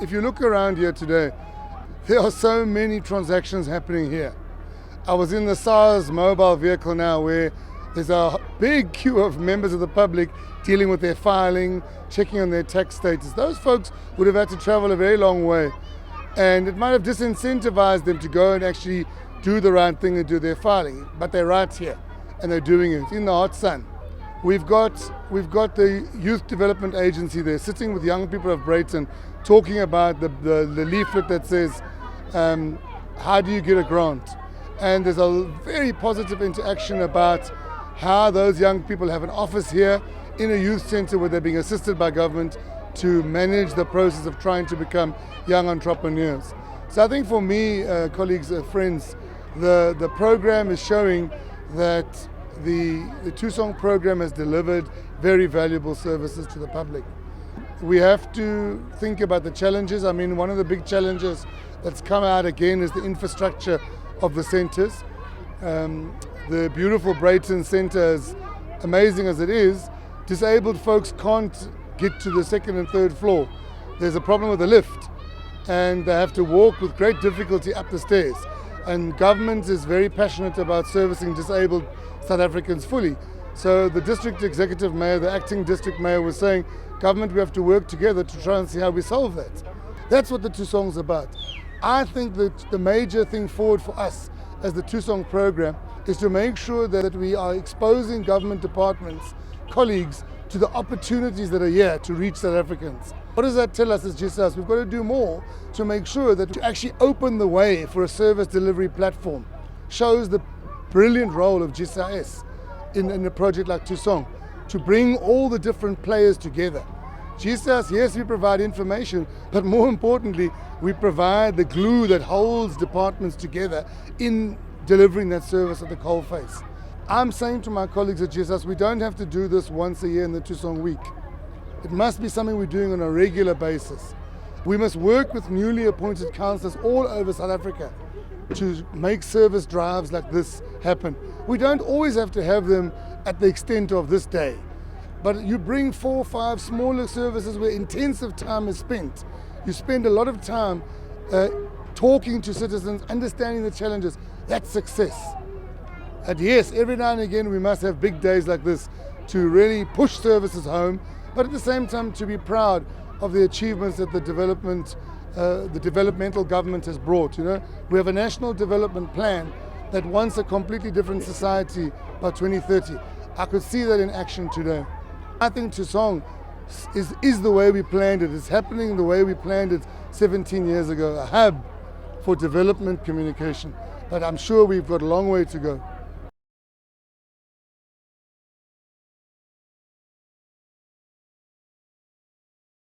if you look around here today, there are so many transactions happening here. I was in the SARS mobile vehicle now where there's a big queue of members of the public dealing with their filing, checking on their tax status. Those folks would have had to travel a very long way, and it might have disincentivized them to go and actually do the right thing and do their filing. But they're right here and they're doing it in the hot sun. We've got the Youth Development Agency there sitting with young people of Breyton talking about the leaflet that says, how do you get a grant? And there's a very positive interaction about how those young people have an office here in a youth centre where they're being assisted by government to manage the process of trying to become young entrepreneurs. So I think for me, colleagues, friends, the program is showing that the Thusong program has delivered very valuable services to the public. We have to think about the challenges. I mean, one of the big challenges that's come out again is the infrastructure of the centres. The beautiful Breyton centre, as amazing as it is, disabled folks can't get to the second and third floor. There's a problem with the lift and they have to walk with great difficulty up the stairs. And government is very passionate about servicing disabled South Africans fully. So the district executive mayor, the acting district mayor was saying, government, we have to work together to try and see how we solve that. That's what the Thusong's about. I think that the major thing forward for us as the Thusong program is to make sure that we are exposing government departments, colleagues, to the opportunities that are here to reach South Africans. What does that tell us as GSAS? We've got to do more to make sure that to actually open the way for a service delivery platform. Shows the brilliant role of GSAS in a project like Thusong, to bring all the different players together. GSAS, yes, we provide information, but more importantly, we provide the glue that holds departments together in delivering that service at the coalface. I'm saying to my colleagues at GSAS, we don't have to do this once a year in the Thusong week. It must be something we're doing on a regular basis. We must work with newly appointed councillors all over South Africa to make service drives like this happen. We don't always have to have them at the extent of this day, but you bring 4 or 5 smaller services where intensive time is spent. You spend a lot of time talking to citizens, understanding the challenges. That's success. And yes, every now and again we must have big days like this to really push services home, but at the same time to be proud of the achievements that the developmental government has brought. You know, we have a national development plan that wants a completely different society by 2030. I could see that in action today. I think Thusong is the way we planned it. It's happening the way we planned it 17 years ago, a hub for development communication. But I'm sure we've got a long way to go.